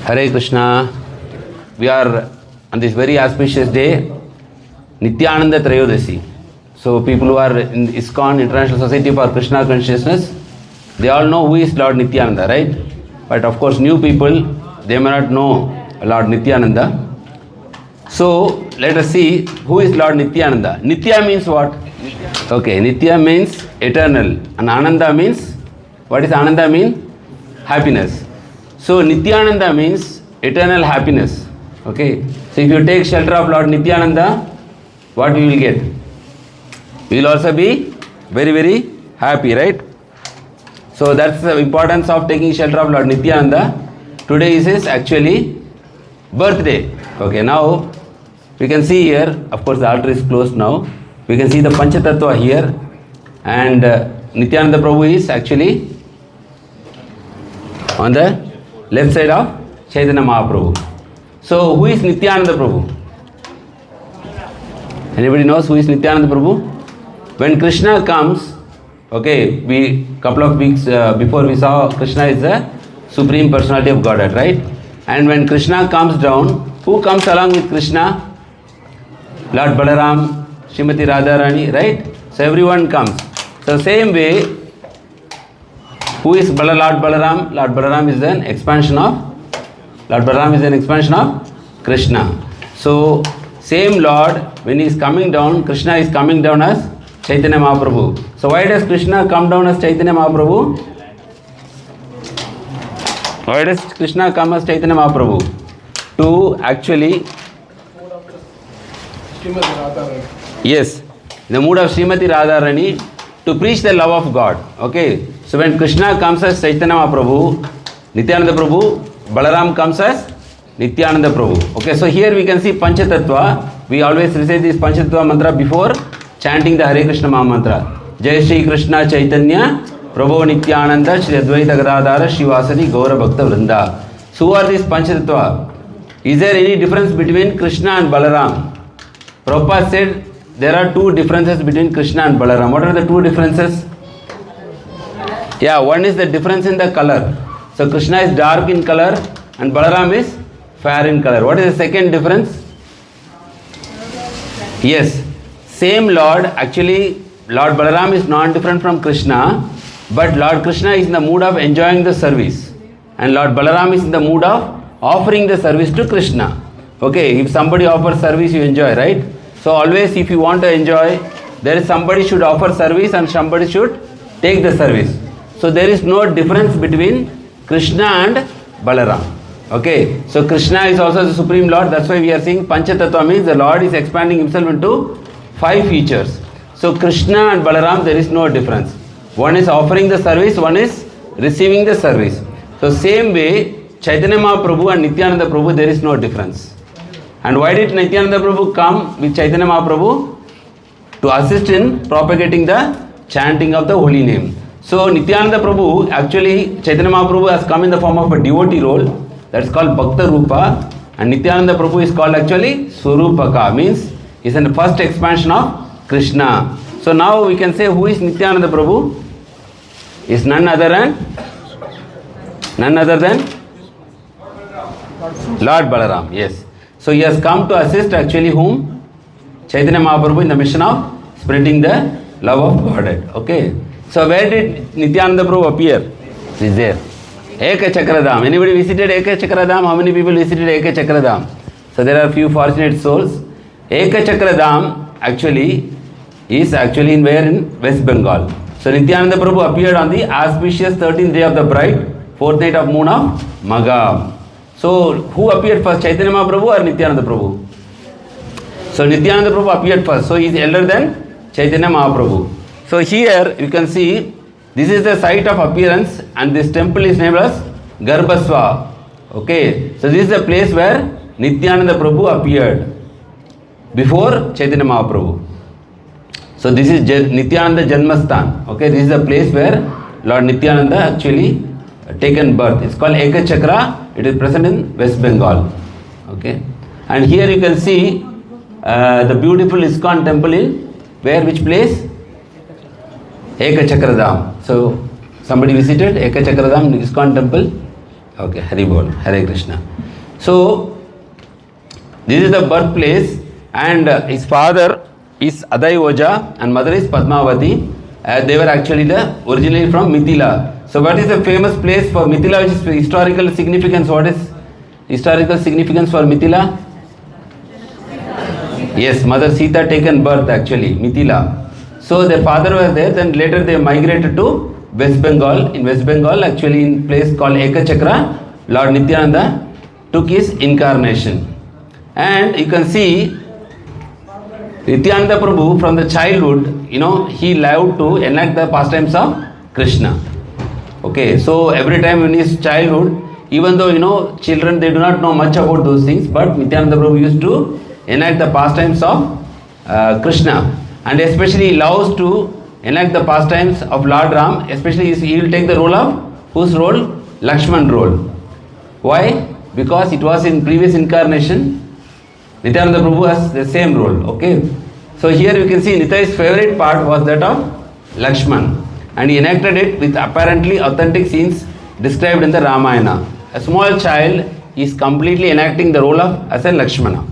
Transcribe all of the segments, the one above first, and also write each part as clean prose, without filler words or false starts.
Hare Krishna. We are on this very auspicious day, Nityananda Trayodasi. So people who are in ISKCON International Society for Krishna Consciousness, they all know who is Lord Nityananda, right? But of course new people, they may not know Lord Nityananda. So let us see who is Lord Nityananda. Nitya means what? Okay, Nitya means eternal. And Ananda means, what is Ananda mean? Happiness. So Nityananda means eternal happiness. Okay. So if you take shelter of Lord Nityananda, what you will get? You will also be very, very happy, right? So that's the importance of taking shelter of Lord Nityananda. Today is his actually birthday. Okay, now we can see here, of course the altar is closed now. We can see the Panchatattva here, and Nityananda Prabhu is actually on the left side of Chaitanya Mahaprabhu. So who is Nityananda Prabhu? Anybody knows who is Nityananda Prabhu? When Krishna comes, okay, we couple of weeks before we saw Krishna is the Supreme Personality of Godhead, right? And when Krishna comes down, who comes along with Krishna? Lord Balaram, Srimati Radharani, right? So everyone comes. So same way, who is Lord Balaram? Lord Balaram is an expansion of Krishna. So same Lord, when he is coming down, Krishna is coming down as Chaitanya Mahaprabhu. So why does Krishna come down as Chaitanya Mahaprabhu? Why does Krishna come as Chaitanya Mahaprabhu? To actually, yes, in the mood of Srimati Radharani, to preach the love of God. Okay, so when Krishna comes as Chaitanya Mahaprabhu, Nityananda Prabhu, Balaram comes as Nityananda Prabhu. Okay, so here we can see Panchatattva. We always recite this Panchatattva mantra before chanting the Hare Krishna Maha mantra. Jai Shri Krishna Chaitanya Prabhu Nityananda Shri Advaita Gadadhara Shivasadi Gaura Bhakta Vrinda. So who are these Panchatattva? Is there any difference between Krishna and Balaram? Prabhupada said there are two differences between Krishna and Balaram. What are the two differences? Yeah, one is the difference in the color. So Krishna is dark in color and Balaram is fair in color. What is the second difference? Yes, same Lord, actually Lord Balaram is not different from Krishna, but Lord Krishna is in the mood of enjoying the service and Lord Balaram is in the mood of offering the service to Krishna. Okay, if somebody offers service, you enjoy, right? So always if you want to enjoy, there is somebody should offer service and somebody should take the service. So there is no difference between Krishna and Balaram. Okay, so Krishna is also the Supreme Lord. That's why we are saying Panchatattva means the Lord is expanding himself into 5 features. So Krishna and Balaram, there is no difference. One is offering the service, one is receiving the service. So same way, Chaitanya Mahaprabhu and Nityananda Prabhu, there is no difference. And why did Nityananda Prabhu come with Chaitanya Mahaprabhu? To assist in propagating the chanting of the holy name. So Nityananda Prabhu, actually Chaitanya Mahaprabhu has come in the form of a devotee role. That's called Bhakta Rupa. And Nityananda Prabhu is called actually Swarupaka, means is in the first expansion of Krishna. So now we can say who is Nityananda Prabhu? Is none other than Lord Balaram, yes. So he has come to assist actually whom? Chaitanya Mahaprabhu in the mission of spreading the love of Godhead. Okay. So where did Nityananda Prabhu appear? He is there. Eka Chakradham. Anybody visited Eka Chakradham? How many people visited Eka Chakradham? So there are few fortunate souls. Eka Chakradham actually is actually in where? In West Bengal. So Nityananda Prabhu appeared on the auspicious 13th day of the bride, 4th night of moon of Magha. So who appeared first, Chaitanya Mahaprabhu or Nityananda Prabhu? So Nityananda Prabhu appeared first. So he is elder than Chaitanya Mahaprabhu. So here you can see this is the site of appearance and this temple is named as Garbhasva. Okay. So this is the place where Nityananda Prabhu appeared before Chaitanya Mahaprabhu. So this is Nityananda Janmastan. Okay. This is the place where Lord Nityananda actually taken birth. It's called Eka Chakra. It is present in West Bengal. Okay. And here you can see the beautiful ISKCON temple in where, which place? Eka Chakradham. So somebody visited Eka Chakradham ISKCON temple? Okay, Hari Bol, Hare Krishna. So, this is the birthplace, and his father is Adai Oja and mother is Padmavati. They were actually originally from Mithila. So, what is the famous place for Mithila, which is historical significance? What is historical significance for Mithila? Yes, Mother Sita taken birth actually, Mithila. So, their father was there, then later they migrated to West Bengal. In West Bengal, actually in place called Ekachakra, Lord Nityananda took his incarnation. And you can see Nityananda Prabhu from the childhood, he loved to enact the pastimes of Krishna. Okay, so every time in his childhood, even though children, they do not know much about those things, but Nityananda Prabhu used to enact the pastimes of Krishna. And especially he loves to enact the pastimes of Lord Ram, especially he will take the role of, whose role? Lakshman role. Why? Because it was in previous incarnation, Nityananda Prabhu has the same role. Okay. So here you can see Nitai's favorite part was that of Lakshman, and he enacted it with apparently authentic scenes described in the Ramayana. A small child is completely enacting the role of as a Lakshmana.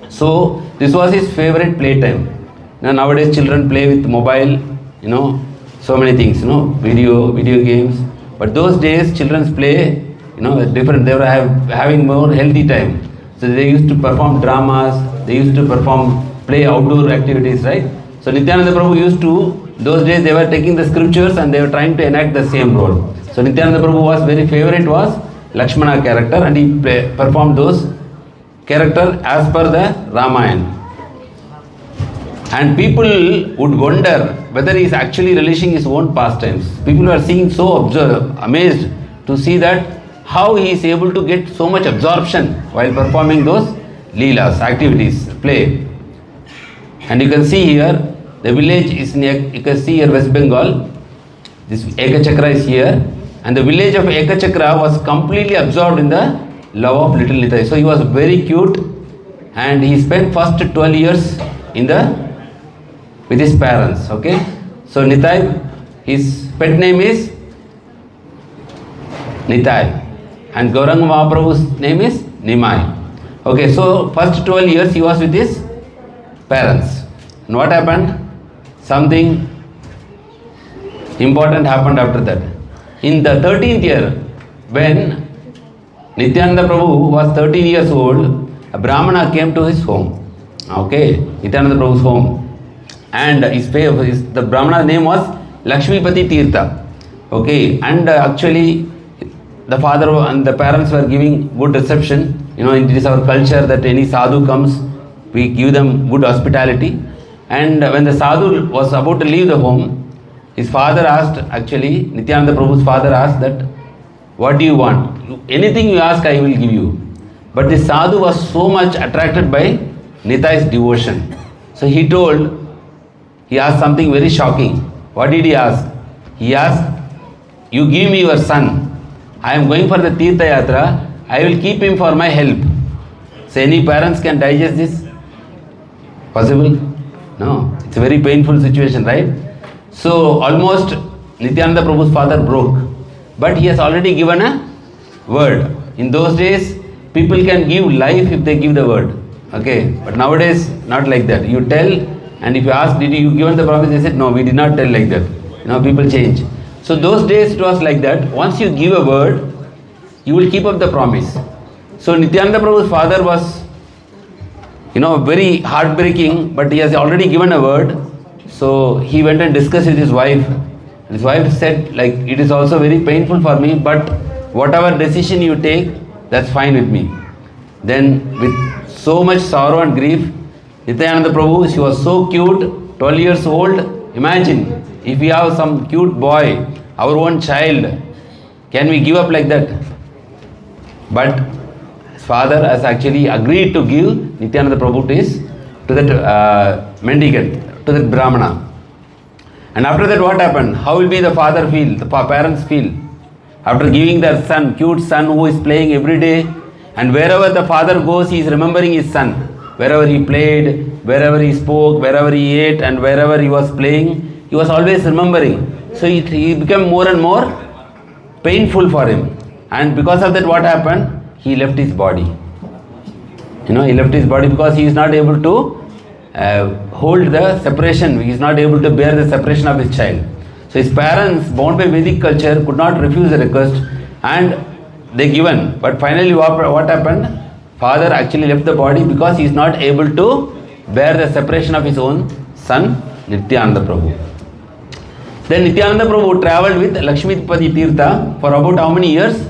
So this was his favorite playtime. Nowadays children play with mobile, so many things, video games. But those days children's play, different. They were having more healthy time. So they used to perform dramas. They used to play outdoor activities, right? So Nityananda Prabhu used to, those days they were taking the scriptures and they were trying to enact the same role. So Nityananda Prabhu was very favorite was Lakshmana character, and he performed those character as per the Ramayana. And people would wonder whether he is actually relishing his own pastimes. People were seeing so amazed to see that how he is able to get so much absorption while performing those leelas, activities, play. And you can see here, the village is near, you can see here West Bengal, this Ekachakra is here, and the village of Ekachakra was completely absorbed in the love of little Nitai. So he was very cute, and he spent first 12 years with his parents. Okay, so Nitai, his pet name is Nitai, and Gauranga Mahaprabhu's name is Nimai. Okay, so first 12 years he was with his parents. And what happened? Something important happened after that. In the 13th year, when Nityananda Prabhu was 13 years old, a Brahmana came to his home. Okay, Nityananda Prabhu's home. And the Brahmana's name was Lakshmipati Tirtha. Okay, and actually the father and the parents were giving good reception. It is our culture that any sadhu comes, we give them good hospitality. And when the sadhu was about to leave the home, his father asked, actually Nityananda Prabhu's father asked that, what do you want? Anything you ask, I will give you. But the sadhu was so much attracted by Nitai's devotion. So he asked something very shocking. What did he ask? He asked, you give me your son. I am going for the Tirtha Yatra. I will keep him for my help. So any parents can digest this? Possible? No. It's a very painful situation, right? So almost Nityananda Prabhu's father broke. But he has already given a word. In those days, people can give life if they give the word. Okay. But nowadays, not like that. You tell, and if you ask, did you given the promise? They said, no, we did not tell like that. People change. So those days it was like that. Once you give a word, you will keep up the promise. So Nityananda Prabhu's father was, very heartbreaking, but he has already given a word. So he went and discussed with his wife. His wife said, it is also very painful for me, but whatever decision you take, that's fine with me. Then with so much sorrow and grief, Nityananda Prabhu, she was so cute, 12 years old. Imagine, if we have some cute boy, our own child, can we give up like that? But his father has actually agreed to give Nityananda Prabhu to that mendicant, to that Brahmana. And after that, what happened? How will be the father feel, the parents feel? After giving their son, cute son who is playing every day, and wherever the father goes, he is remembering his son. Wherever he played, wherever he spoke, wherever he ate, and wherever he was playing, he was always remembering. So it became more and more painful for him. And because of that, what happened? He left his body. He left his body because he is not able to hold the separation. He is not able to bear the separation of his child. So his parents, bound by Vedic culture, could not refuse the request, and they given. But finally, what happened? Father actually left the body because he is not able to bear the separation of his own son, Nityananda Prabhu. Then Nityananda Prabhu travelled with Lakshmipati Tirtha for about how many years?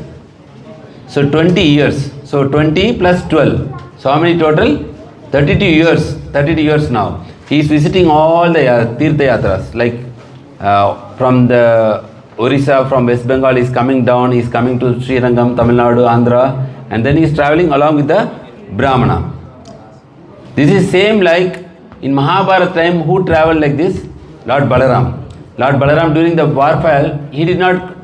So 20 years. So 20 plus 12. So how many total? 32 years. 32 years now. He is visiting all the Tirtha Yatras. Like from the Orissa, from West Bengal, he is coming down. He is coming to Srirangam, Tamil Nadu, Andhra. And then he is travelling along with the Brahmana. This is same like in Mahabharata time, who travelled like this? Lord Balaram. Lord Balaram, during the warfare, he did not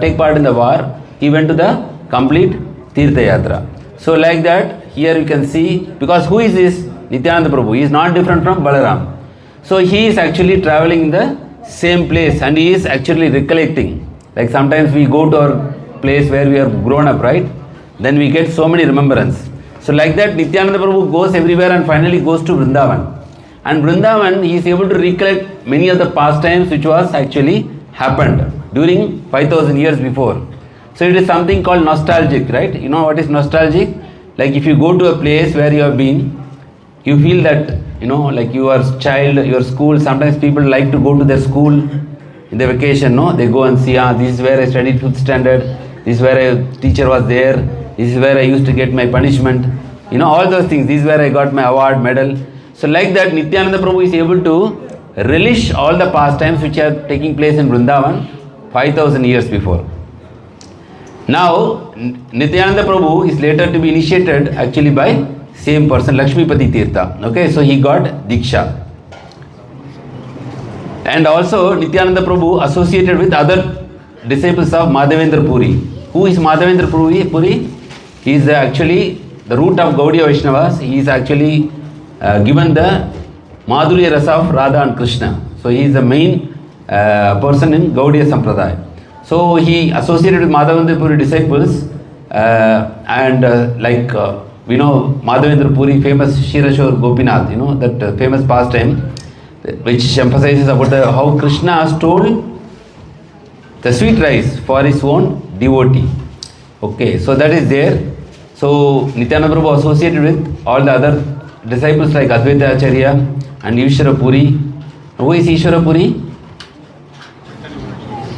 take part in the war. He went to the complete Tirtha Yatra. So like that, here you can see, because who is this? Nityananda Prabhu. He is not different from Balaram. So he is actually travelling in the same place, and he is actually recollecting. Like sometimes we go to our place where we are grown up, right? Then we get so many remembrance. So like that, Nityananda Prabhu goes everywhere and finally goes to Vrindavan. And Vrindavan, he is able to recollect many of the pastimes which was actually happened during 5000 years before. So it is something called nostalgic, right? You know what is nostalgic? Like if you go to a place where you have been, you feel that, like your child, your school, sometimes people like to go to their school in the vacation, no? They go and see, this is where I studied 5th standard, this is where a teacher was there, this is where I used to get my punishment, all those things, this is where I got my award, medal. So like that, Nityananda Prabhu is able to relish all the pastimes which are taking place in Vrindavan 5000 years before. Now, Nityananda Prabhu is later to be initiated actually by same person, Lakshmipati Tirtha. Okay, so he got Diksha. And also, Nityananda Prabhu associated with other disciples of Madhavendra Puri. Who is Madhavendra Puri? He is actually the root of Gaudiya Vaishnavas. He is actually given the Madhurya Rasa of Radha and Krishna. So he is the main person in Gaudiya Sampradaya. So he associated with Madhavendra Puri disciples we know Madhavendra Puri, famous Shirashore Gopinath, that famous pastime which emphasizes about how Krishna stole the sweet rice for his own devotee. Okay, so that is there. So Nityananda Prabhu associated with all the other disciples like Advaita Acharya and Ishvara Puri. Who is Ishvara Puri?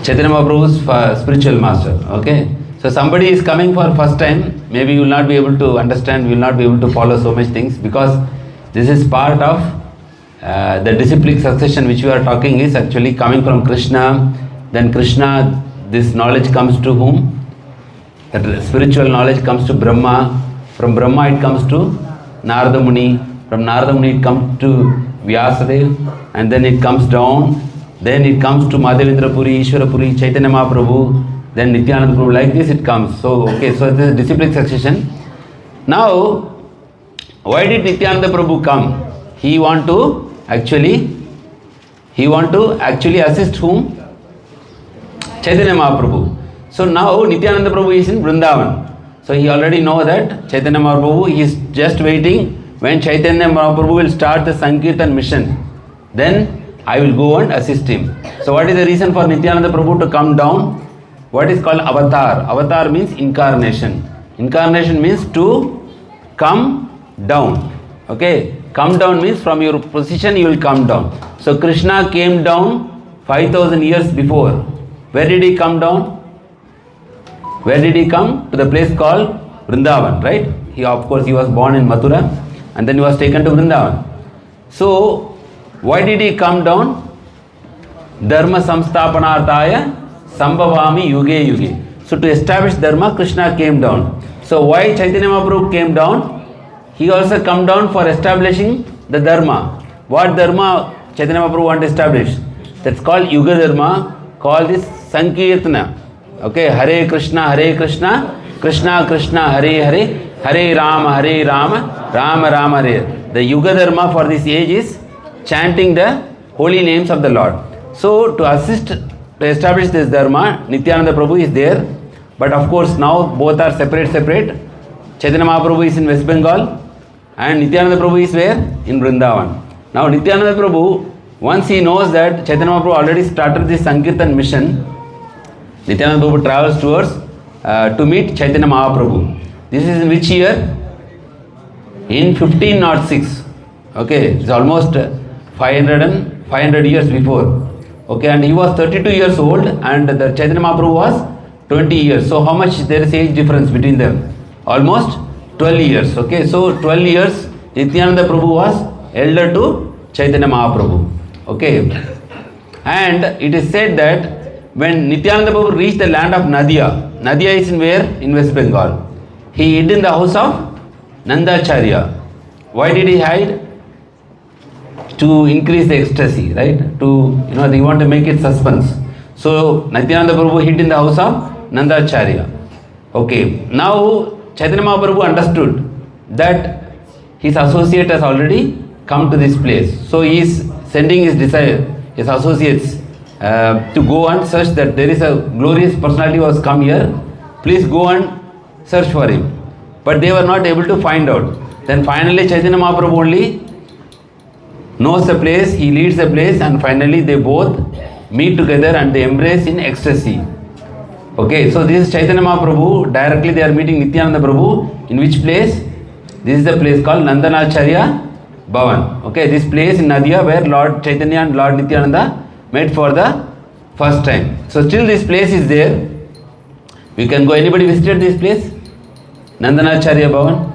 Chaitanya Mahaprabhu's spiritual master. Okay, so somebody is coming for first time, maybe you will not be able to understand, you will not be able to follow so much things, because this is part of the disciplic succession which we are talking is actually coming from Krishna. Then Krishna, this knowledge comes to whom? That spiritual knowledge comes to Brahma. From Brahma it comes to Narada Muni. From Narada Muni it comes to Vyasadeva, and then it comes down. Then it comes to Madhavendra Puri, Ishvara Puri, Chaitanya Mahaprabhu, then Nityananda Prabhu. Like this it comes. So okay, so this is disciplic succession. Now, why did Nityananda Prabhu come? He want to actually assist whom? Chaitanya Mahaprabhu. So now Nityananda Prabhu is in Vrindavan. So he already know that Chaitanya Mahaprabhu is just waiting when Chaitanya Mahaprabhu will start the Sankirtan mission. Then I will go and assist him. So what is the reason for Nityananda Prabhu to come down? What is called avatar? Avatar means incarnation. Incarnation means to come down. Okay, come down means from your position you will come down. So Krishna came down 5000 years before. Where did he come down? Where did he come? To the place called Vrindavan, right? He was born in Mathura and then he was taken to Vrindavan. So why did he come down? Dharma samsthapanarthaya sambhavami yuge yuge. So to establish Dharma, Krishna came down. So why Chaitanya Mahaprabhu came down? He also come down for establishing the Dharma. What Dharma Chaitanya Mahaprabhu want to establish? That's called Yuga Dharma, called this Sankirtana. Okay, Hare Krishna, Krishna Krishna, Hare Hare, Hare Rama, Rama Rama Hare. The Yuga Dharma for this age is chanting the holy names of the Lord. So to assist to establish this Dharma, Nityananda Prabhu is there But of course now both are separate. Chaitanya Mahaprabhu is in West Bengal and Nityananda Prabhu is where? In Vrindavan. Now Nityananda Prabhu, once he knows that Chaitanya Mahaprabhu already started this Sankirtan mission, Nityananda Prabhu travels towards to meet Chaitanya Mahaprabhu. This is in which year? In 1506. Okay, it's almost 500 years before. Okay, and he was 32 years old and the Chaitanya Mahaprabhu was 20 years. So how much there is age difference between them? Almost 12 years. Okay, so 12 years Nityananda Prabhu was elder to Chaitanya Mahaprabhu. Okay, and it is said that when Nityananda Prabhu reached the land of Nadia, Nadia is in where? In West Bengal. He hid in the house of Nandacharya. Why did he hide? To increase the ecstasy, right? To, they want to make it suspense. So Nityananda Prabhu hid in the house of Nandacharya. Okay, now Chaitanya Mahaprabhu understood that his associate has already come to this place. So he is sending his associates to go and search that there is a glorious personality who has come here. Please go and search for him. But they were not able to find out. Then finally Chaitanya Mahaprabhu only knows the place, he leads the place, and finally they both meet together and they embrace in ecstasy. Okay, so this is Chaitanya Mahaprabhu, directly they are meeting Nityananda Prabhu. In which place? This is the place called Nandanacharya Bhavan. Okay, this place in Nadia where Lord Chaitanya and Lord Nityananda met for the first time. So still this place is there. We can go. Anybody visited this place? Nandanacharya Bhavan.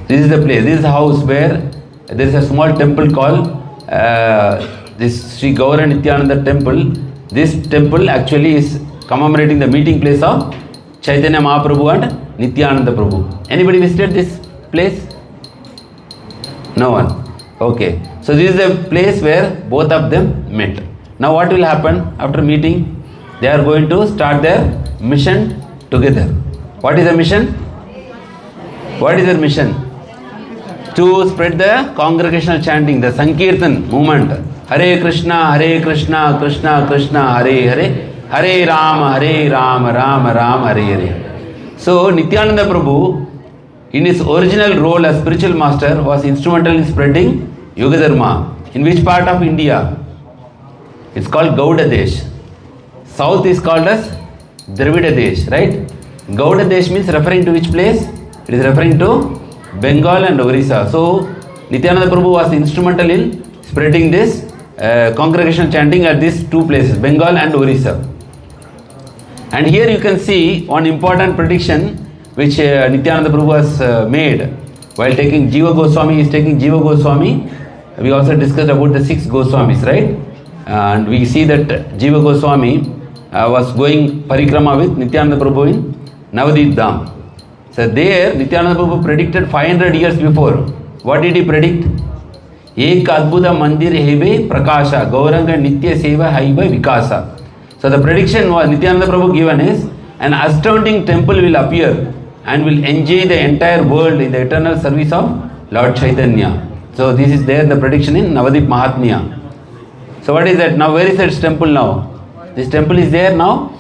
This is the place. This is the house where there is a small temple called this Sri Gaura Nityananda temple. This temple actually is commemorating the meeting place of Chaitanya Mahaprabhu and Nityananda Prabhu. Anybody visited this place? No one. Okay. So this is the place where both of them met. Now what will happen after meeting? They are going to start their mission together. What is the mission? What is their mission? To spread the congregational chanting, the Sankirtan movement. Hare Krishna, Krishna Krishna, Hare Hare, Hare Ram, Rama Rama, Hare Hare. So Nityananda Prabhu, in his original role as spiritual master, was instrumental in spreading Yoga Dharma. In which part of India? It's called Gaudadesh. South is called as Dravidadesh, right? Gaudadesh means referring to which place? It is referring to Bengal and Orissa. So Nityananda Prabhu was instrumental in spreading this congregational chanting at these two places, Bengal and Orissa. And here you can see one important prediction which Nityananda Prabhu has made while taking Jiva Goswami. He is taking Jiva Goswami. We also discussed about the 6 Goswamis, right? And we see that Jiva Goswami was going parikrama with Nityananda Prabhu in Navadip Dham. So there Nityananda Prabhu predicted 500 years before. What did he predict? Ek adbhuta mandir hebe prakasha gauranga nitya seva haiba vikasa. So the prediction was Nityananda Prabhu given is an astounding temple will appear and will enjoy the entire world in the eternal service of Lord Chaitanya. So this is there the prediction in Navadip Mahatmya. So what is that? Now where is that temple now? This temple is there now.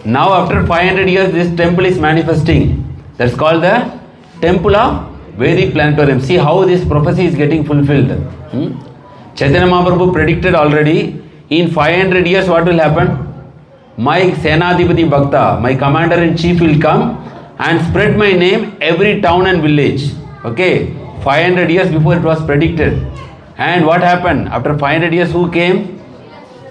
Now after 500 years this temple is manifesting. That's called the temple of Vedic Planetarium. See how this prophecy is getting fulfilled. Chaitanya Mahaprabhu predicted already in 500 years what will happen? My Senadipati Bhakta, my commander-in-chief will come and spread my name every town and village. Okay, 500 years before it was predicted. And what happened? After 500 years who came?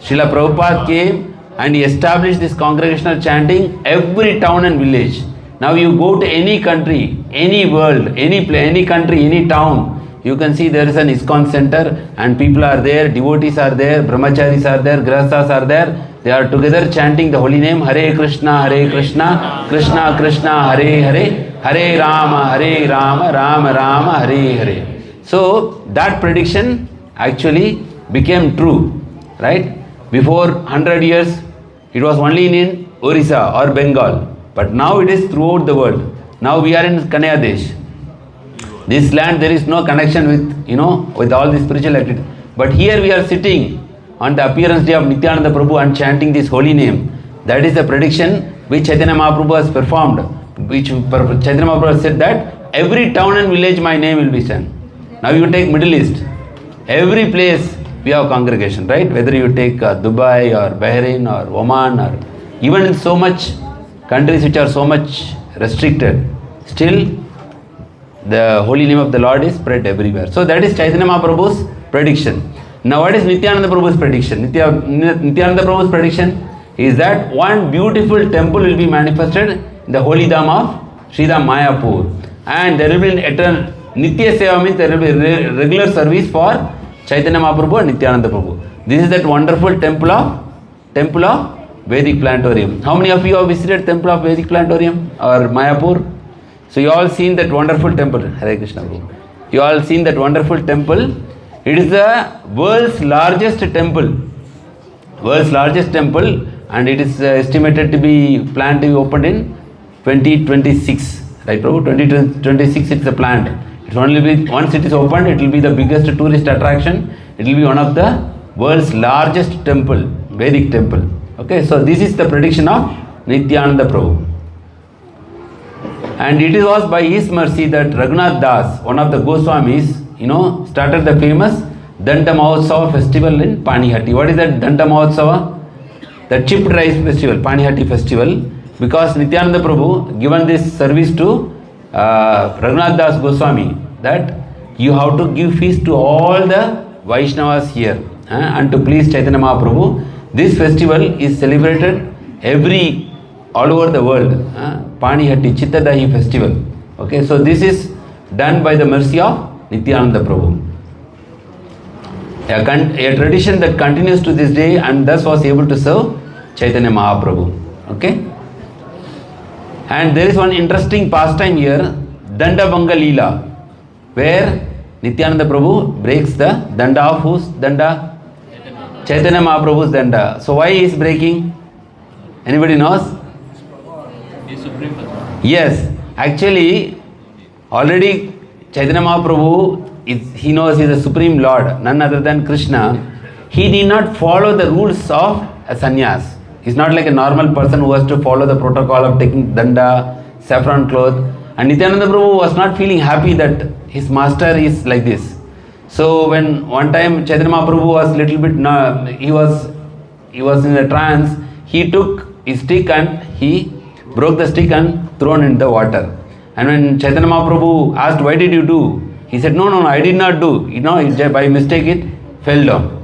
Srila Prabhupada came and he established this congregational chanting every town and village. Now you go to any country, any world, any country, any town, you can see there is an ISKCON center and people are there, devotees are there, brahmacharis are there, grahasthas are there. They are together chanting the holy name Hare Krishna, Krishna Krishna, Hare Hare, Hare Rama, Rama Rama, Hare Hare. So that prediction actually became true, right? Before 100 years, it was only in Orissa or Bengal. But now it is throughout the world. Now we are in Kanaiyyadesh. This land there is no connection with, with all the spiritual activity. But here we are sitting on the appearance day of Nityananda Prabhu and chanting this holy name. That is the prediction which Chaitanya Mahaprabhu has performed, which Chaitanya Mahaprabhu has said that every town and village my name will be sung. Now you take Middle East, every place we have congregation, right? Whether you take Dubai or Bahrain or Oman or even in so much countries which are so much restricted, still the holy name of the Lord is spread everywhere. So that is Chaitanya Mahaprabhu's prediction. Now what is Nityananda Prabhu's prediction? Nityananda Prabhu's prediction is that one beautiful temple will be manifested in the holy dham of Sridham Mayapur, and there will be an eternal Nitya Seva, means there will be regular service for Chaitanya Mahaprabhu and Nityananda Prabhu. This is that wonderful temple of Vedic Planetarium. How many of you have visited temple of Vedic Planetarium or Mayapur? So you all seen that wonderful temple. Hare Krishna Prabhu. You all seen that wonderful temple. It is the world's largest temple. World's largest temple, and it is estimated to be planned to be opened in 2026. Right, Prabhu? 2026 it's a planned. It will only be, once it is opened, it will be the biggest tourist attraction. It will be one of the world's largest temple, Vedic temple. Okay, so this is the prediction of Nityananda Prabhu. And it was by his mercy that Raghunath-das, one of the Goswamis, started the famous Danda Mahotsava festival in Panihati. What is that Danda Mahotsava? The chipped rice festival, Panihati festival. Because Nityananda Prabhu given this service to Raghunath-das Goswami, that you have to give feast to all the Vaishnavas here and to please Chaitanya Mahaprabhu. This festival is celebrated all over the world. Panihati Chittadahi festival. Okay, so this is done by the mercy of Nityananda Prabhu. A tradition that continues to this day and thus was able to serve Chaitanya Mahaprabhu. Okay. And there is one interesting pastime here, Danda Banga Leela, where Nityananda Prabhu breaks the danda of whose danda? Chaitanya Mahaprabhu's danda. So why he is breaking? Anybody knows? Yes, actually, already Chaitanya Mahaprabhu, he knows he is the Supreme Lord, none other than Krishna. He did not follow the rules of a sannyas. He is not like a normal person who has to follow the protocol of taking danda, saffron cloth. And Nityananda Prabhu was not feeling happy that his master is like this. So when one time Chaitanya Mahaprabhu was little bit, he was in a trance, he took his stick and he broke the stick and thrown in the water. And when Chaitanya Mahaprabhu asked, why did you do? He said, no, I did not do. By mistake it fell down.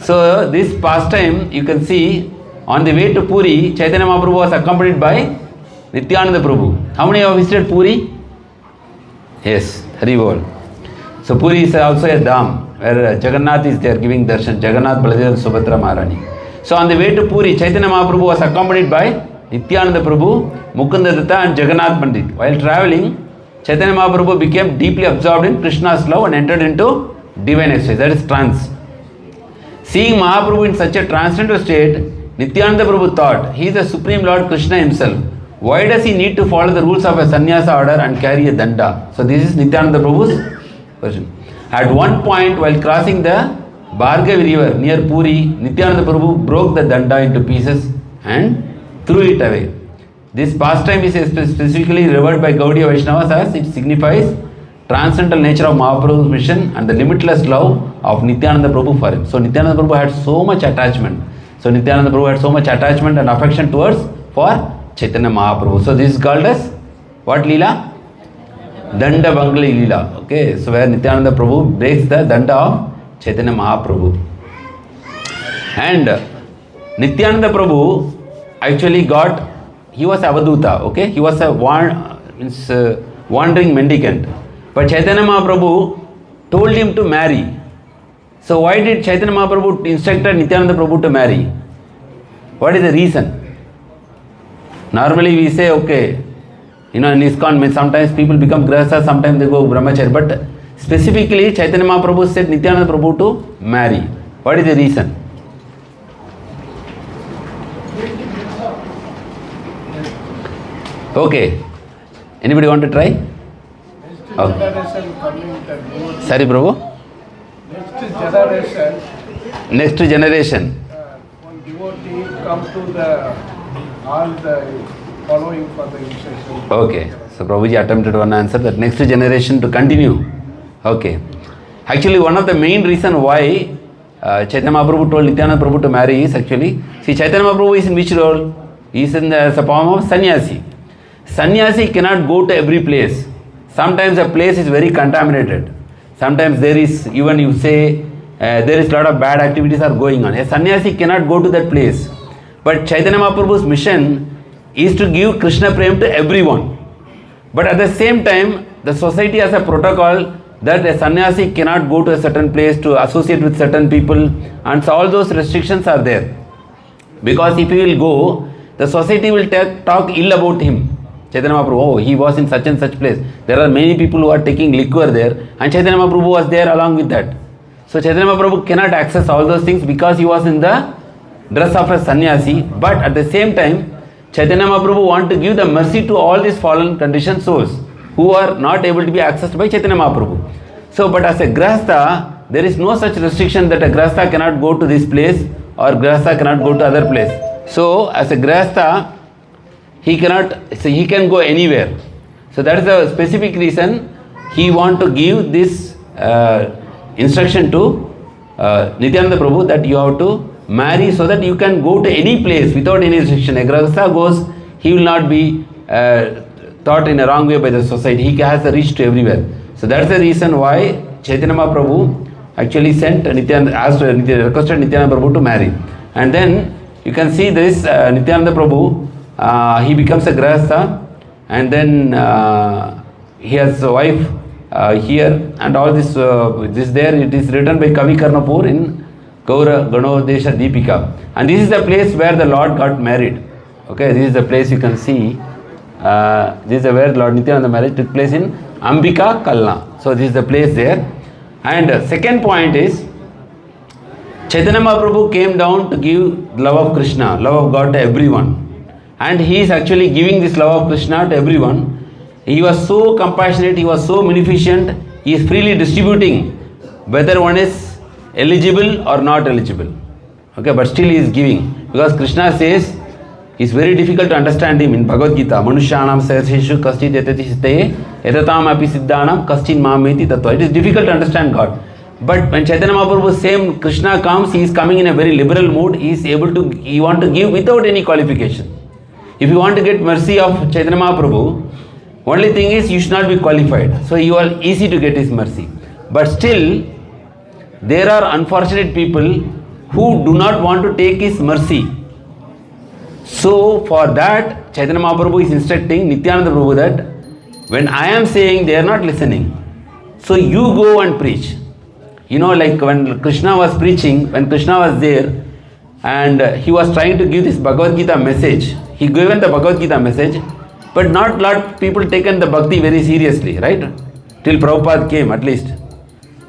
So this pastime, you can see, on the way to Puri, Chaitanya Mahaprabhu was accompanied by Nityananda Prabhu. How many have visited Puri? Yes, Hari Bol. So Puri is also a dham where Jagannath is there giving darshan. Jagannath, Baladev and Subhadra Maharani. So on the way to Puri, Chaitanya Mahaprabhu was accompanied by Nityananda Prabhu, Mukunda Datta and Jagannath Pandit. While traveling, Chaitanya Mahaprabhu became deeply absorbed in Krishna's love and entered into divine ecstasy, that is trance. Seeing Mahaprabhu in such a transcendental state, Nityananda Prabhu thought, he is the Supreme Lord Krishna himself. Why does he need to follow the rules of a sannyasa order and carry a danda? So this is Nityananda Prabhu's version. At one point, while crossing the Bhargavi river near Puri, Nityananda Prabhu broke the danda into pieces and threw it away. This pastime is specifically revered by Gaudiya Vaishnavas as it signifies transcendental nature of Mahaprabhu's mission and the limitless love of Nityananda Prabhu for him. So Nityananda Prabhu had so much attachment. And affection for Chaitanya Mahaprabhu. So this is called as what Leela? Danda Bangali Leela. Okay, so where Nityananda Prabhu breaks the danda of Chaitanya Mahaprabhu. And Nityananda Prabhu actually he was Avaduta, okay? He was a wandering mendicant. But Chaitanya Mahaprabhu told him to marry. So why did Chaitanya Mahaprabhu instructed Nityananda Prabhu to marry? What is the reason? Normally we say, okay, in ISKCON, sometimes people become grahasthas, sometimes they go brahmachari. But specifically, Chaitanya Mahaprabhu said Nityananda Prabhu to marry. What is the reason? Okay. Anybody want to try? Sorry, Prabhu. Next generation. Next generation. One devotee come to the all the following for the instruction. Okay, so Prabhuji attempted one answer, that next generation to continue. Okay. Actually, one of the main reason why Chaitanya Mahaprabhu told Nityananda Prabhu to marry is actually, see, Chaitanya Mahaprabhu is in which role? He is in the form of sannyasi. Sannyasi cannot go to every place. Sometimes a place is very contaminated. Sometimes there is, even you say, there is a lot of bad activities are going on. A sannyasi cannot go to that place. But Chaitanya Mahaprabhu's mission is to give Krishna Prem to everyone. But at the same time, the society has a protocol that a sannyasi cannot go to a certain place to associate with certain people, and so all those restrictions are there. Because if he will go, the society will talk ill about him. Chaitanya Mahaprabhu, oh, he was in such and such place. There are many people who are taking liquor there, and Chaitanya Mahaprabhu was there along with that. So Chaitanya Mahaprabhu cannot access all those things because he was in the dress of a sannyasi. But at the same time, Chaitanya Mahaprabhu want to give the mercy to all these fallen conditioned souls who are not able to be accessed by Chaitanya Mahaprabhu. So, but as a grahastha, there is no such restriction that a grahastha cannot go to this place or grahastha cannot go to other place. So, as a grahastha, he can go anywhere. So that is the specific reason he want to give this instruction to Nityananda Prabhu, that you have to marry so that you can go to any place without any restriction. A grahastha goes, he will not be taught in a wrong way by the society. He has the reach to everywhere. So that's the reason why Chaitanya Mahaprabhu actually sent requested Nityananda Prabhu to marry. And then you can see this Nityananda Prabhu, he becomes a grahastha, and then he has a wife here, and all this there, it is written by Kavi Karnapur in Kanaiyyadesh Deepika. And this is the place where the Lord got married. Okay, this is the place you can see. This is where Lord Nityananda marriage took place in Ambika Kalna. So this is the place there. And second point is, Chaitanya Mahaprabhu came down to give love of Krishna, love of God to everyone. And he is actually giving this love of Krishna to everyone. He was so compassionate, he was so munificent, he is freely distributing, whether one is eligible or not eligible. Okay, but still he is giving. Because Krishna says, it's very difficult to understand him in Bhagavad Gita. Manushyanam sayaseshu kaschit yatati sitaye etatam api siddhanam kaschin mameti tattva. It is difficult to understand God. But when Chaitanya Mahaprabhu same Krishna comes, he is coming in a very liberal mood. He want to give without any qualification. If you want to get mercy of Chaitanya Mahaprabhu, only thing is you should not be qualified. So you are easy to get his mercy. But still, there are unfortunate people who do not want to take his mercy. So for that, Chaitanya Mahaprabhu is instructing Nityananda Prabhu that when I am saying, they are not listening. So you go and preach. You know, like when Krishna was preaching, when Krishna was there and he was trying to give this Bhagavad Gita message, he given the Bhagavad Gita message, but not lot people taken the bhakti very seriously, right? Till Prabhupada came at least.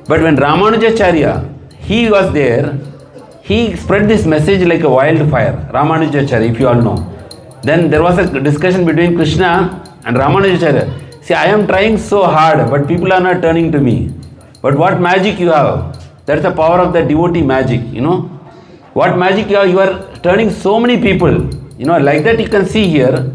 But when Ramanujacharya, he was there, he spread this message like a wildfire. Ramanujacharya, if you all know. Then there was a discussion between Krishna and Ramanujacharya. See, I am trying so hard, but people are not turning to me. But what magic you have? That's the power of the devotee magic, you know. What magic you have? You are turning so many people. You know, like that you can see here.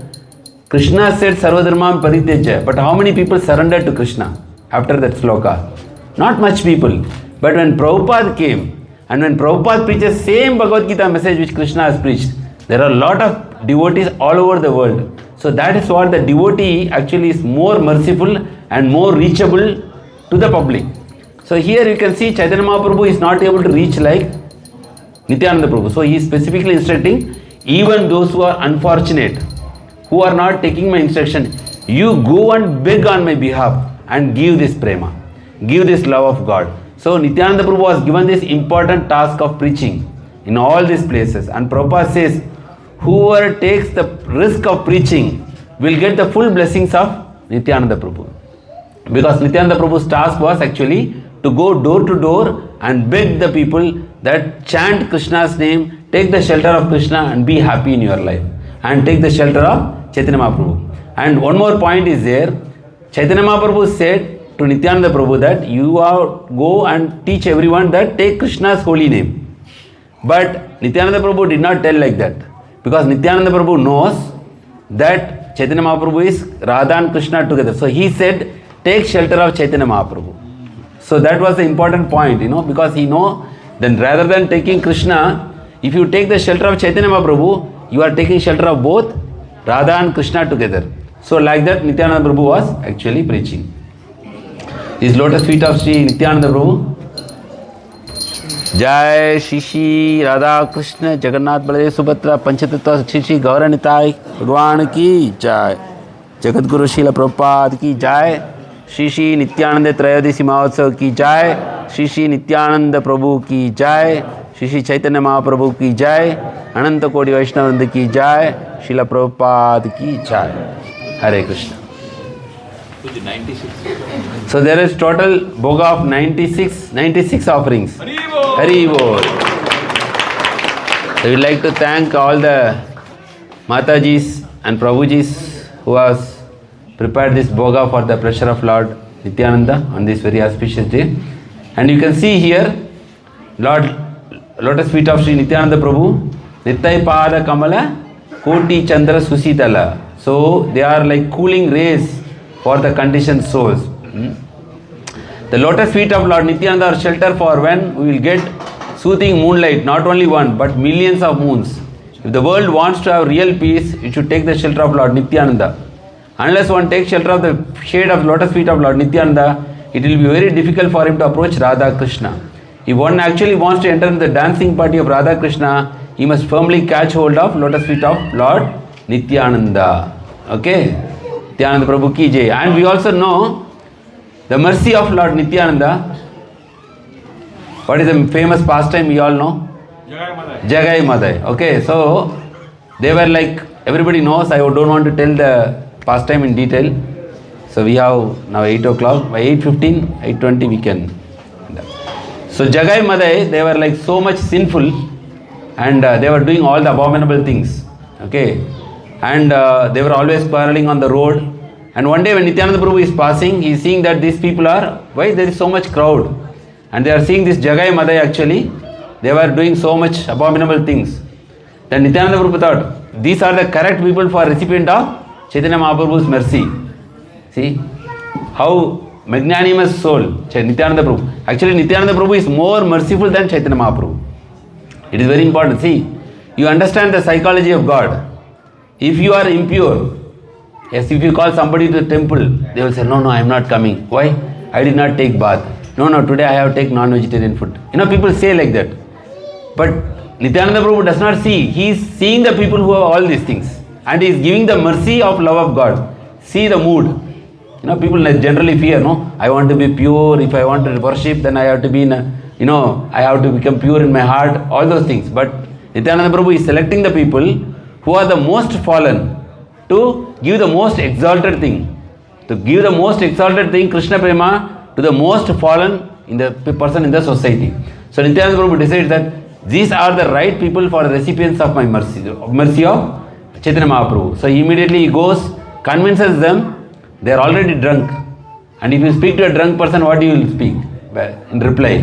Krishna said Sarvadharmam Parityaja. But how many people surrendered to Krishna after that sloka? Not much people. But when Prabhupada came, and when Prabhupada preaches same Bhagavad Gita message which Krishna has preached, there are a lot of devotees all over the world. So that is what the devotee actually is more merciful and more reachable to the public. So here you can see Chaitanya Mahaprabhu is not able to reach like Nityananda Prabhu. So he is specifically instructing even those who are unfortunate, who are not taking my instruction, you go and beg on my behalf and give this prema, give this love of God. So Nityananda Prabhu was given this important task of preaching in all these places. And Prabhupada says, whoever takes the risk of preaching will get the full blessings of Nityananda Prabhu. Because Nityananda Prabhu's task was actually to go door to door and beg the people that chant Krishna's name, take the shelter of Krishna and be happy in your life. And take the shelter of Chaitanya Mahaprabhu. And one more point is there. Chaitanya Mahaprabhu said to Nityananda Prabhu that you are go and teach everyone that take Krishna's holy name. But Nityananda Prabhu did not tell like that. Because Nityananda Prabhu knows that Chaitanya Mahaprabhu is Radha and Krishna together. So he said, take shelter of Chaitanya Mahaprabhu. So that was the important point, because he know, then rather than taking Krishna, if you take the shelter of Chaitanya Mahaprabhu, you are taking shelter of both Radha and Krishna together. So like that Nityananda Prabhu was actually preaching. Is lotus feet of Sri Nityananda Prabhu. Jai Shri Radha Krishna Jagannath Baladev Subhadra Panchatattva Shri Gauranitai Bhagwan ki Jai. Jagadguru Srila Prabhupada ki Jai. Shri Nityananda Trayodasi Mahotsav ki Jai. Shri Nityananda Prabhu ki Jai. Shri Chaitanya Mahaprabhu ki Jai. Ananta Kodi Vaishnavanda ki Jai. Srila Prabhupada ki Jai. Hare Krishna. 96. So there is total bhoga of 96 offerings. Hari Bol. So we would like to thank all the Matajis and Prabhujis who has prepared this bhoga for the pleasure of Lord Nityananda on this very auspicious day. And you can see here Lord lotus feet of Sri Nityananda Prabhu, Nittai Pada Kamala, Koti Chandra Susitala. So they are like cooling rays for the conditioned souls. The lotus feet of Lord Nityananda are shelter for when we will get soothing moonlight, not only one but millions of moons. If the world wants to have real peace, it should take the shelter of Lord Nityananda. Unless one takes shelter of the shade of lotus feet of Lord Nityananda, it will be very difficult for him to approach Radha Krishna. If one actually wants to enter the dancing party of Radha Krishna, he must firmly catch hold of lotus feet of Lord Nityananda. Okay? Nityananda Prabhu ki jai. And we also know the mercy of Lord Nityananda. What is the famous pastime we all know? Jagai Madai. Okay, so they were like, everybody knows, I don't want to tell the pastime in detail. So we have now 8 o'clock, by 8:15, 8:20 we can. So Jagai Madai, they were like so much sinful and they were doing all the abominable things. Okay. And they were always quarreling on the road. And one day when Nityananda Prabhu is passing, he is seeing that these people are, why there is so much crowd? And they are seeing this Jagai Madai actually, they were doing so much abominable things. Then Nityananda Prabhu thought, these are the correct people for recipient of Chaitanya Mahaprabhu's mercy. See, how magnanimous soul, Nityananda Prabhu. Actually Nityananda Prabhu is more merciful than Chaitanya Mahaprabhu. It is very important. See, you understand the psychology of God. If you are impure, yes, if you call somebody to the temple, they will say, no, I am not coming. Why? I did not take bath. No, today I have taken non-vegetarian food. People say like that. But Nityananda Prabhu does not see. He is seeing the people who have all these things. And he is giving the mercy of love of God. See the mood. People generally fear, I want to be pure. If I want to worship, then I have to be I have to become pure in my heart. All those things. But Nityananda Prabhu is selecting the people who are the most fallen to give the most exalted thing. To give the most exalted thing, Krishna Prema, to the most fallen in the person in the society. So Nityananda Prabhu decides that these are the right people for the recipients of my mercy of Chaitanya Mahaprabhu. So immediately he goes, convinces them, they are already drunk. And if you speak to a drunk person, what do you will speak? In reply,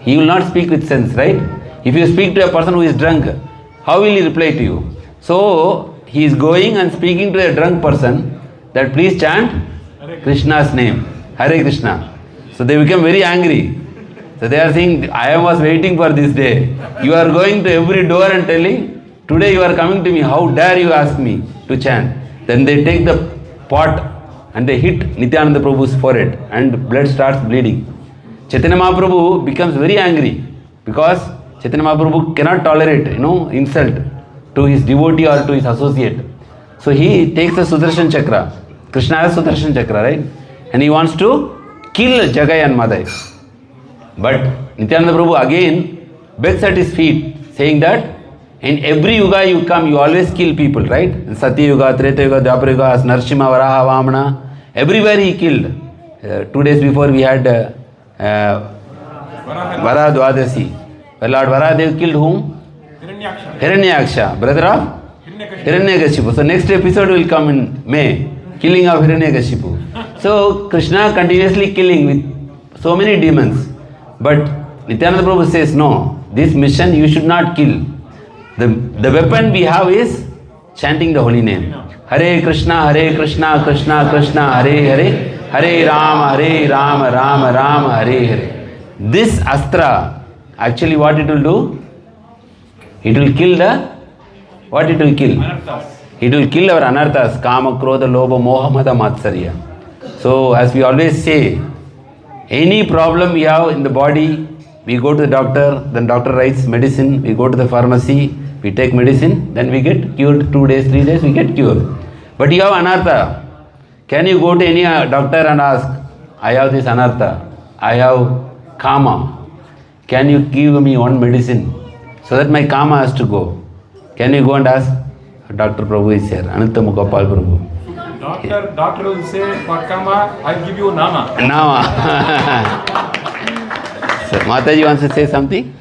he will not speak with sense, right? If you speak to a person who is drunk, how will he reply to you? So he is going and speaking to a drunk person that please chant Krishna's name, Hare Krishna. So they become very angry. So they are saying, I was waiting for this day. You are going to every door and telling, today you are coming to me, how dare you ask me to chant? Then they take the pot and they hit Nityananda Prabhu's forehead and blood starts bleeding. Chaitanya Mahaprabhu becomes very angry because Chaitanya Mahaprabhu cannot tolerate, insult to his devotee or to his associate. So he takes the Sudarshan Chakra. Krishna has Sudarshan Chakra, right? And he wants to kill Jagai and Madai. But Nityananda Prabhu again begs at his feet, saying that in every yuga you come, you always kill people, right? In Satya Yuga, Treta Yuga, Dwapara Yuga, Narsimha, Varaha, Vamana, everywhere he killed. 2 days before we had Varaha Dwadasi. Lord Varahadev killed whom? Hiranyaksha, brother of Hiranyakashipu. So next episode will come in May, killing of Hiranyakashipu. So Krishna continuously killing with so many demons. But Nityananda Prabhu says, no, this mission you should not kill. The weapon we have is chanting the holy name. Hare Krishna, Krishna Krishna, Hare Hare, Hare Rama, Rama, Hare Hare. This astra, actually what it will do? It will kill what it will kill? It will kill our anarthas, kama, krodha, lobha, moha, mada, matsarya. So as we always say, any problem we have in the body, we go to the doctor, then doctor writes medicine, we go to the pharmacy, we take medicine, then we get cured 2 days, 3 days, we get cured. But you have anartha. Can you go to any doctor and ask, I have this anartha, I have kama, can you give me one medicine so that my kama has to go? Can you go and ask? Dr. Prabhu is here, Anantha Gopal Prabhu. Doctor will say, for kama, I'll give you nama. Nama. So, Mataji wants to say something?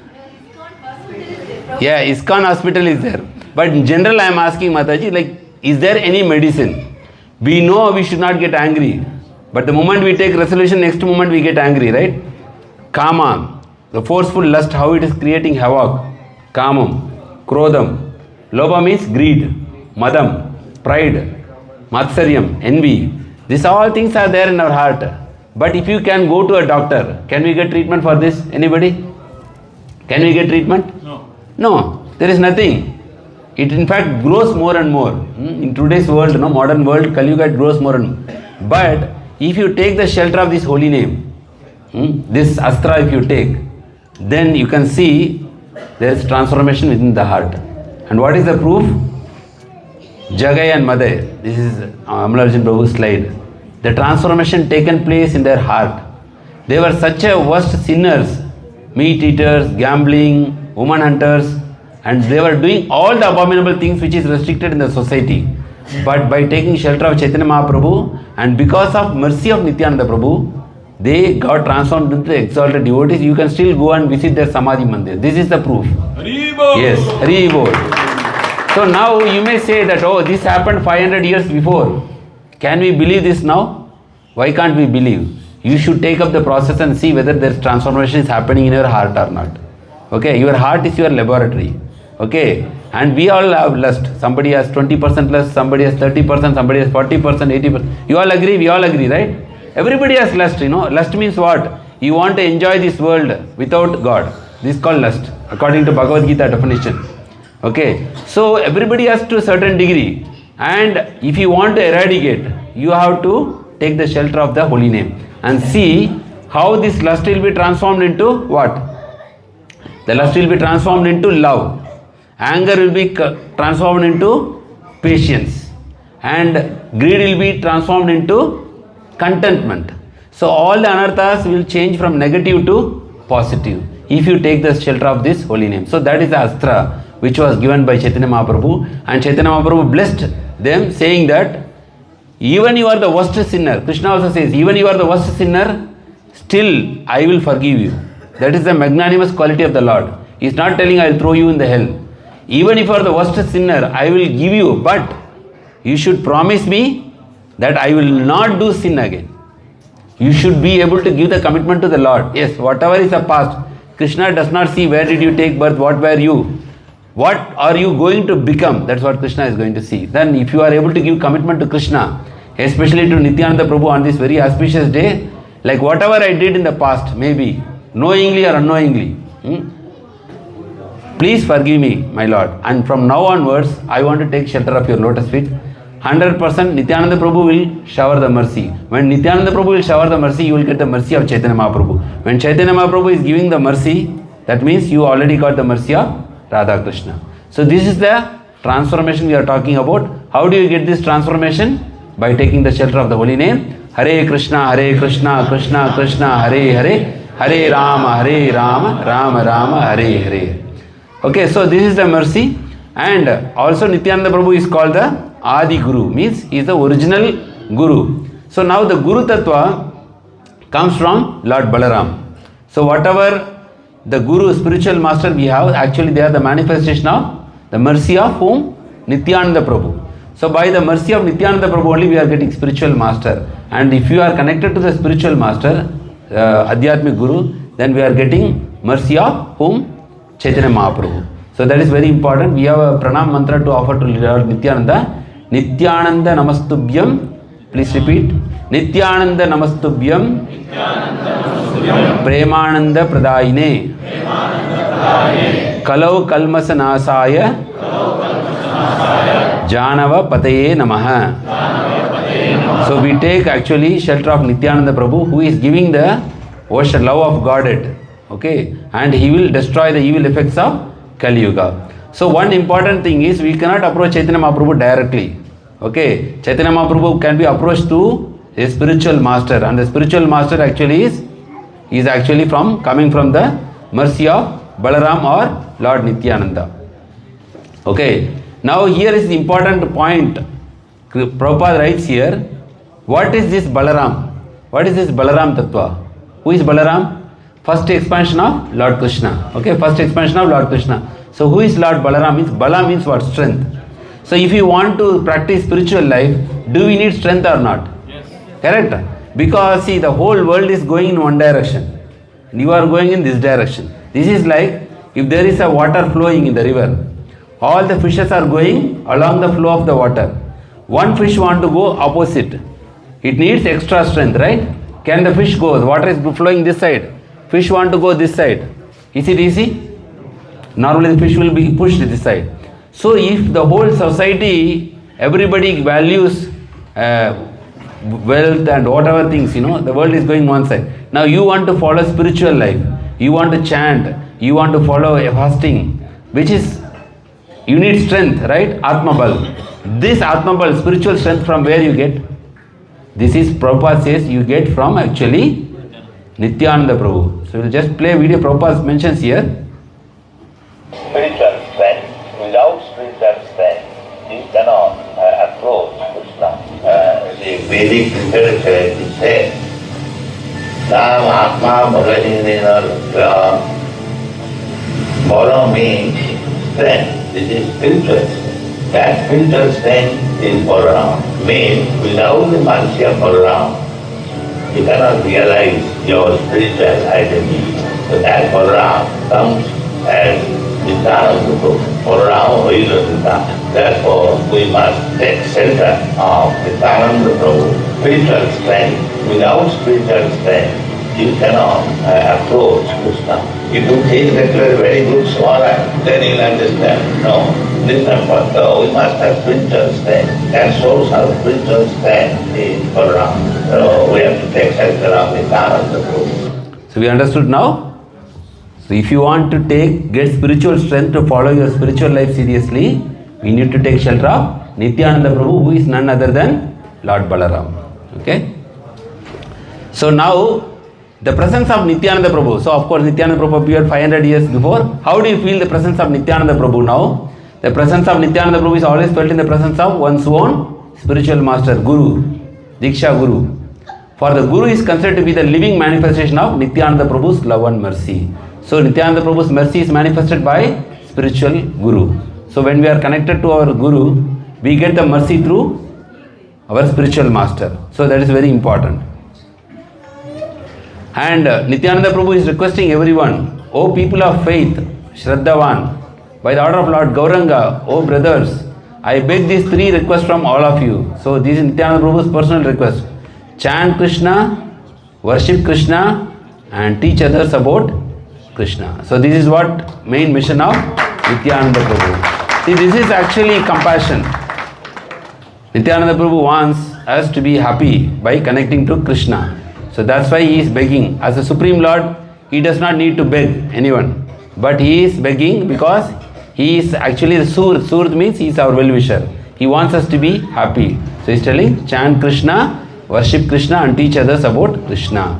Yeah, ISKCON hospital is there. But in general, I am asking Mataji, like, is there any medicine? We know we should not get angry. But the moment we take resolution, next moment we get angry, right? Kama, the forceful lust, how it is creating havoc. Kamam, Krodham. Lobha means greed. Madam, pride. Matsaryam, envy. These all things are there in our heart. But if you can go to a doctor, can we get treatment for this? Anybody? Can we get treatment? No. No, there is nothing. It in fact grows more and more. In today's world, modern world, Kali Yuga, it grows more and more. But if you take the shelter of this holy name, this astra if you take, then you can see there is transformation within the heart. And what is the proof? Jagai and Madai. This is Amalarjan Prabhu's slide. The transformation taken place in their heart. They were such a worst sinners, meat eaters, gambling, woman hunters, and they were doing all the abominable things which is restricted in the society. But by taking shelter of Chaitanya Mahaprabhu and because of mercy of Nityananda Prabhu, they got transformed into exalted devotees. You can still go and visit their Samadhi Mandir. This is the proof. Haribol. Yes, Haribol. So now you may say that, oh, this happened 500 years before. Can we believe this now? Why can't we believe? You should take up the process and see whether there is transformation is happening in your heart or not. Okay, your heart is your laboratory. Okay, and we all have lust. Somebody has 20% lust, somebody has 30%, somebody has 40%, 80%. You all agree? We all agree, right? Everybody has lust, Lust means what? You want to enjoy this world without God. This is called lust, according to Bhagavad Gita definition. Okay, so everybody has to a certain degree. And if you want to eradicate, you have to take the shelter of the holy name and see how this lust will be transformed into what? The lust will be transformed into love. Anger will be transformed into patience. And greed will be transformed into contentment. So all the anarthas will change from negative to positive if you take the shelter of this holy name. So that is the astra which was given by Chaitanya Mahaprabhu, and Chaitanya Mahaprabhu blessed them, saying that even you are the worst sinner. Krishna also says, even you are the worst sinner, still I will forgive you. That is the magnanimous quality of the Lord. He is not telling I will throw you in the hell. Even if you are the worst sinner, I will give you, but you should promise me that I will not do sin again. You should be able to give the commitment to the Lord. Yes, whatever is the past, Krishna does not see where did you take birth, what were you. What are you going to become? That's what Krishna is going to see. Then if you are able to give commitment to Krishna, especially to Nityananda Prabhu on this very auspicious day, like whatever I did in the past, maybe knowingly or unknowingly, please forgive me, my Lord. And from now onwards, I want to take shelter of your lotus feet. 100% Nityananda Prabhu will shower the mercy. When Nityananda Prabhu will shower the mercy, you will get the mercy of Chaitanya Mahaprabhu. When Chaitanya Mahaprabhu is giving the mercy, that means you already got the mercy of Radha Krishna. So this is the transformation we are talking about. How do you get this transformation? By taking the shelter of the holy name. Hare Krishna, Krishna Krishna, Hare Hare, Hare Rama, Rama Rama, Hare Hare. Okay, so this is the mercy. And also Nityananda Prabhu is called the Adi Guru, means he is the original Guru. So now the Guru Tattva comes from Lord Balaram. So whatever the Guru, spiritual master we have, actually they are the manifestation of the mercy of whom? Nityananda Prabhu. So by the mercy of Nityananda Prabhu only we are getting spiritual master. And if you are connected to the spiritual master, Adhyatmic Guru, then we are getting mercy of whom? Chaitanya Mahaprabhu. So So that is very important. We have a pranam mantra to offer to Lord Nityananda. Nityananda Namastubhyam. Please repeat. Nityananda Namastubhyam. Premananda Pradayine. Kalau Kalmasanasaya. Janava Pataye Namaha. So we take actually shelter of Nityananda Prabhu, who is giving the ocean love of Godhead. Okay, and he will destroy the evil effects of Kali Yuga. So one important thing is we cannot approach Chaitanya Mahaprabhu directly. Okay, Chaitanya Mahaprabhu can be approached through a spiritual master, and the spiritual master actually is actually coming from the mercy of Balaram or Lord Nityananda. Okay, now here is the important point. Prabhupada writes here, what is this Balaram? What is this Balaram Tattva? Who is Balaram? First expansion of Lord Krishna. Okay, first expansion of Lord Krishna. So who is Lord Balaram? Bala means what? Strength. So if you want to practice spiritual life, do we need strength or not? Yes. Correct? Because see, the whole world is going in one direction. You are going in this direction. This is like if there is a water flowing in the river. All the fishes are going along the flow of the water. One fish want to go opposite. It needs extra strength, right? Can the fish go? The water is flowing this side. Fish want to go this side. Is it easy? Normally the fish will be pushed this side. So if the whole society, everybody values wealth and whatever things, the world is going one side. Now you want to follow spiritual life. You want to chant. You want to follow a fasting, which is, you need strength, right? Atma Bal. This Atma Bal, spiritual strength, from where you get? This is, Prabhupada says, you get from actually Nityananda Prabhu. So we'll just play a video Prabhupada mentions here. Spiritual strength. Without spiritual strength, you cannot approach Krishna. The Vedic literature is said, Nam Atma Bhagahinena Bala means strength. This is spiritual. That spiritual strength is Balaram. Means without the mercy of Balaram, you cannot realize your spiritual identity. So that Balaram comes as Nityananda Prabhu. Balaram Vaidasita. Therefore, we must take shelter of Nityananda Prabhu. Spiritual strength. Without spiritual strength, you cannot approach Krishna. If you take regular very good swara, then you'll understand. No, different part. So we must have spiritual strength. That source of spiritual strength is Balaram. So we have to take shelter of Nityananda Prabhu. So we understood now? So if you want to get spiritual strength to follow your spiritual life seriously, we need to take shelter of Nityananda Prabhu, who is none other than Lord Balaram. Okay? So now, the presence of Nityananda Prabhu. So of course Nityananda Prabhu appeared 500 years before. How do you feel the presence of Nityananda Prabhu now? The presence of Nityananda Prabhu is always felt in the presence of one's own spiritual master, Guru, Diksha Guru. For the Guru is considered to be the living manifestation of Nityananda Prabhu's love and mercy. So Nityananda Prabhu's mercy is manifested by spiritual Guru. So when we are connected to our Guru, we get the mercy through our spiritual master. So that is very important. And Nityananda Prabhu is requesting everyone, O people of faith, Shraddhavan, by the order of Lord Gauranga, O brothers, I beg these three requests from all of you. So this is Nityananda Prabhu's personal request. Chant Krishna, worship Krishna, and teach others about Krishna. So this is what main mission of Nityananda Prabhu. See, this is actually compassion. Nityananda Prabhu wants us to be happy by connecting to Krishna. So that's why he is begging. As a Supreme Lord, he does not need to beg anyone. But he is begging because he is actually the Surd. Surd means he is our well-wisher. He wants us to be happy. So he is telling, chant Krishna, worship Krishna, and teach others about Krishna.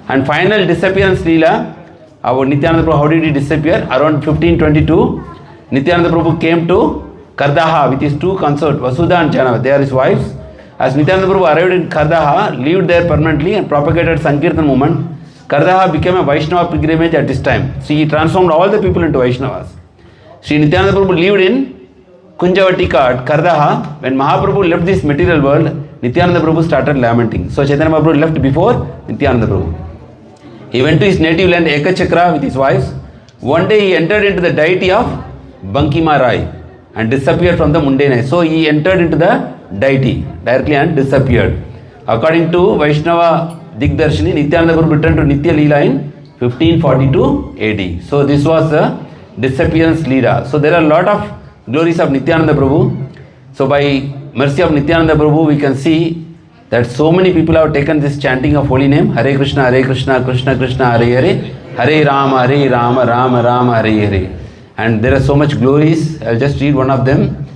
And final disappearance Leela, our Nityananda Prabhu, how did he disappear? Around 1522, Nityananda Prabhu came to Kardaha with his two consorts, Vasudha and Janava. They are his wives. As Nityananda Prabhu arrived in Kardaha, lived there permanently and propagated Sankirtan movement, Kardaha became a Vaishnava pilgrimage at this time. See, he transformed all the people into Vaishnavas. Sri Nityananda Prabhu lived in Kunjavatika at Kardaha. When Mahaprabhu left this material world, Nityananda Prabhu started lamenting. So Chaitanya Mahaprabhu left before Nityananda Prabhu. He went to his native land Ekachakra with his wives. One day he entered into the deity of Bankima Rai and disappeared from the mundane. So he entered into the deity directly and disappeared. According to Vaishnava Digdarshini, Nityananda Prabhu returned to Nitya Leela in 1542 AD. So this was the disappearance Leela. So there are a lot of glories of Nityananda Prabhu. So by mercy of Nityananda Prabhu, we can see that so many people have taken this chanting of holy name, Hare Krishna, Krishna Krishna, Hare Hare, Hare Rama, Rama Rama, Hare Hare. And there are so much glories. I'll just read one of them.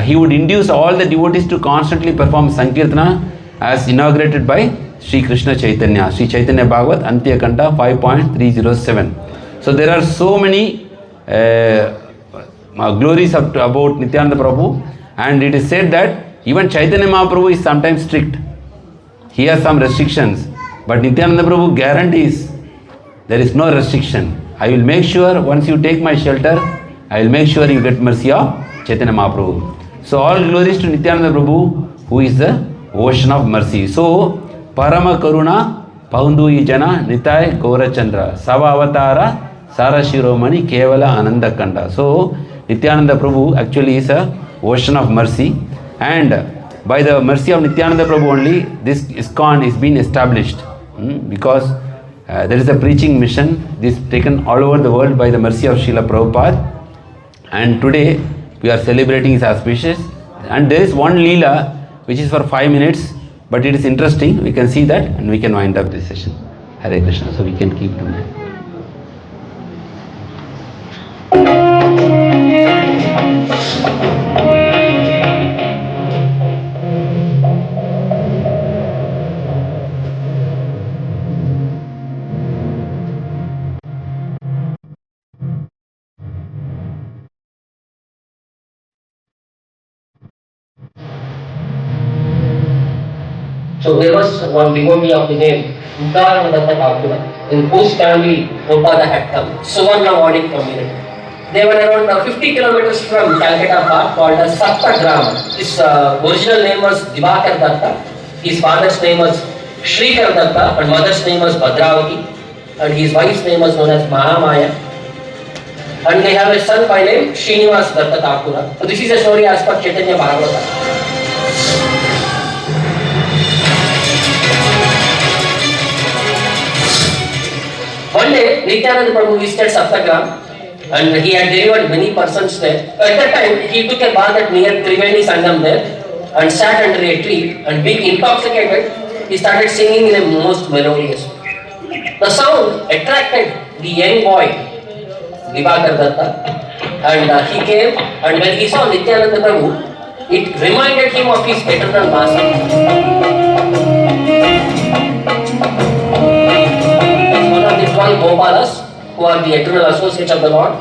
He would induce all the devotees to constantly perform Sankirtana as inaugurated by Sri Krishna Chaitanya. Sri Chaitanya Bhagavat, Antya Kanda 5.307. So there are so many glories about Nityananda Prabhu, and it is said that even Chaitanya Mahaprabhu is sometimes strict. He has some restrictions, but Nityananda Prabhu guarantees there is no restriction. I will make sure once you take my shelter, I will make sure you get mercy of Chaitanya Mahaprabhu. So all glories to Nityananda Prabhu, who is the ocean of mercy. So Parama Karuna Paundu Jana Nitai Gaura Chandra Sava Avatara Sara Shiromani Kevala Ananda Kanda. So Nityananda Prabhu actually is a ocean of mercy, and by the mercy of Nityananda Prabhu only this ISKCON is being established, because there is a preaching mission. This is taken all over the world by the mercy of Srila Prabhupada, and today we are celebrating his auspicious. And there is one Leela which is for 5 minutes, but it is interesting. We can see that and we can wind up this session. Hare Krishna. So we can keep doing it. So there was one devotee of the name Nitya-dāsa, in whose family Prabhupada had come, Sivaguna community. They were around 50 kilometers from Calcutta Park, called as Saptagram. His original name was Divakar Datta. His father's name was Shrikar Datta, and mother's name was Bhadravati, and his wife's name was known as Mahamaya. And they have a son by name Srinivas Datta Thakura. So this is a story as per Chaitanya Bhagavata. One day, Nityananda Prabhu visited Saptagram, and he had delivered many persons there. At that time, he took a bath at near Triveni Sangam there and sat under a tree, and being intoxicated, he started singing in a most melodious way. The sound attracted the young boy, Divakar Datta, and he came, and when he saw Nityananda Prabhu, it reminded him of his eternal master. Gopalas, who are the eternal associates of the Lord,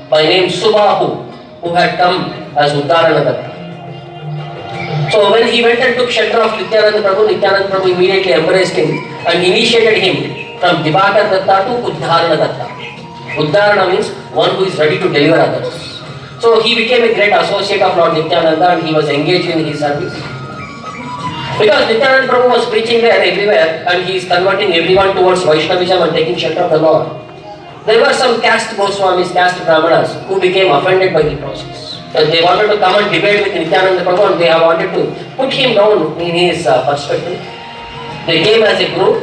by name Subahu, who had come as Uddaranadatta. So when he went and took shelter of Nityananda Prabhu immediately embraced him and initiated him from Divakar Datta to Uddaranadatta. Uddarana means one who is ready to deliver others. So he became a great associate of Lord Nityananda, and he was engaged in his service. Because Nityananda Prabhu was preaching there everywhere, and he is converting everyone towards Vaishnavism and taking shelter of the Lord. There were some caste Goswamis, caste Brahmanas, who became offended by the process. They wanted to come and debate with Nityananda Prabhu, and they have wanted to put him down in his perspective. They came as a group,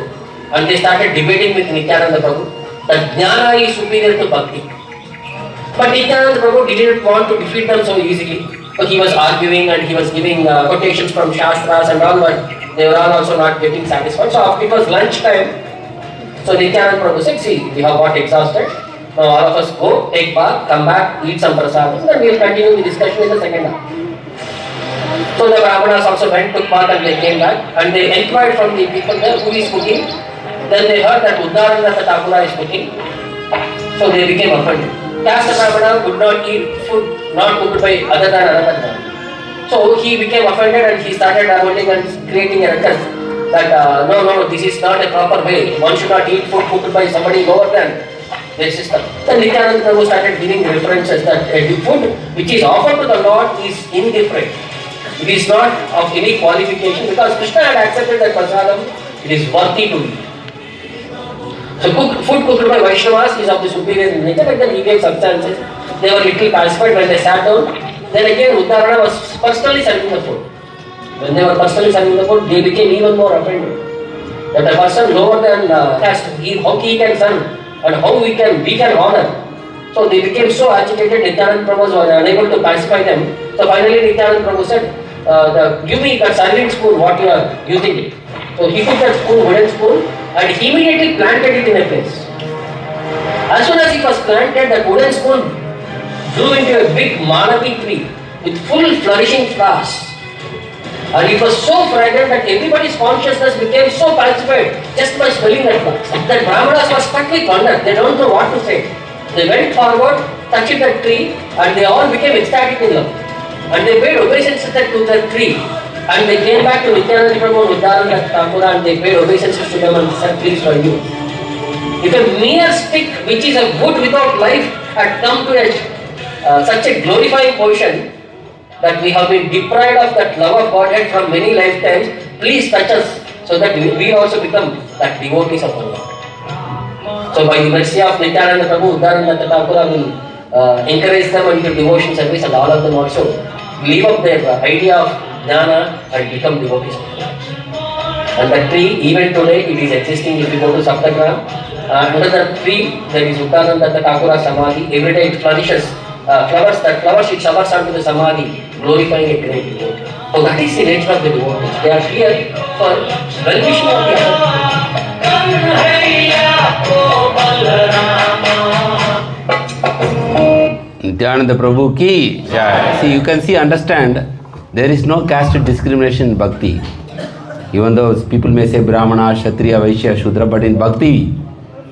and they started debating with Nityananda Prabhu that Jnana is superior to Bhakti. But Nityananda Prabhu didn't want to defeat them so easily. So he was arguing, and he was giving quotations from Shastras and all, but they were all also not getting satisfied. So after it was lunch time, so Nityananda Prabhu said, see, we have got exhausted. Now all of us go, take bath, come back, eat some prasadam, and we will continue the discussion in the second half. So the Brahmanas also went, took bath, and they came back, and they inquired from the people there who is cooking. Then they heard that Uddaranadatta Thakura is cooking. So they became offended. Caste Brahmana would not eat food not cooked by other than another man. So he became offended, and he started voting and creating a record that no, this is not a proper way. One should not eat food cooked by somebody lower than their system. Then Nityananda Prabhu started giving references that the food which is offered to the Lord is indifferent. It is not of any qualification, because Krishna had accepted that prasadam, it is worthy to eat. So food cooked by Vaishnavas is of the superior nature, but then he gave substances. they were little pacified when they sat down. Then again Uddarana was personally serving the food. When they were personally serving the food, they became even more offended. That a person lower than caste, how he can serve and how we can honor. So they became so agitated, Nityananda Prabhu was unable to pacify them. So finally Nityananda Prabhu said, give me that serving spoon, what you are using it. So he took that spoon, wooden spoon, and he immediately planted it in a place. As soon as it was planted, that wooden spoon grew into a big Malapi tree with full flourishing flowers. And it was so fragrant that everybody's consciousness became so pacified just by smelling that flower. That Brahmanas were stuck with wonder. They don't know what to say. They went forward, touched that tree, and they all became ecstatic in love. And they paid obeisances to that tree. And they came back to Nityananda Prabhu and Nityananda Thakur and they paid obeisances to them and said, please for you. If a mere stick which is a wood without life had come to such a glorifying position that we have been deprived of that love of Godhead from many lifetimes, please touch us so that we also become that devotees of the Lord. So by the mercy of Nityananda Prabhu, Nityananda Thakur will encourage them into devotion service and all of them also leave up their idea of jnana and become devotees of the Lord. And that tree, even today, it is existing. If you go to Saptagram, under that tree, there is Nityananda Thakura's Samadhi. Every day it flourishes. Flowers it showers onto the Samadhi, glorifying a great devotee. So that is the nature of the devotees. They are here for well-wishing of the other. Nityananda Prabhu ki jai. See, you can understand, there is no caste discrimination in bhakti. Even though people may say Brahmana, Kshatriya, Vaishya, Shudra, but in bhakti,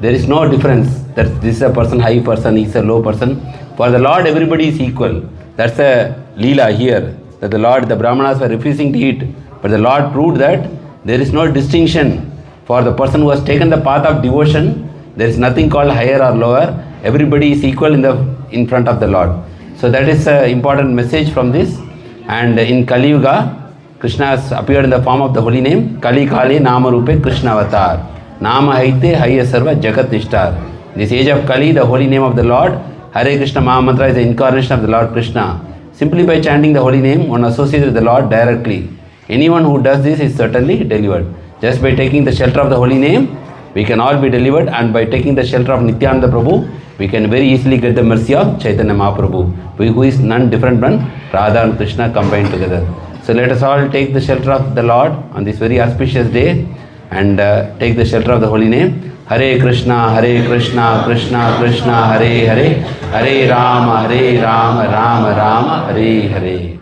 there is no difference that this is a person, high person, he is a low person. For the Lord, everybody is equal. That's a leela here. That the Lord, the Brahmanas were refusing to eat. But the Lord proved that there is no distinction. For the person who has taken the path of devotion, there is nothing called higher or lower. Everybody is equal in front of the Lord. So that is an important message from this. And in Kali Yuga, Krishna has appeared in the form of the holy name. Kali Kali Nama Rupe Krishna Avatar. Nama Haite Haya Sarva Jagat Nishtar. This age of Kali, the holy name of the Lord, Hare Krishna Mahamantra is the incarnation of the Lord Krishna. Simply by chanting the holy name, one associates with the Lord directly. Anyone who does this is certainly delivered. Just by taking the shelter of the holy name, we can all be delivered, and by taking the shelter of Nityananda Prabhu, we can very easily get the mercy of Chaitanya Mahaprabhu, who is none different than Radha and Krishna combined together. So let us all take the shelter of the Lord on this very auspicious day and take the shelter of the holy name. Hare Krishna, Krishna Krishna, Hare Hare, Hare Rama, Rama, Rama Rama, Hare Hare.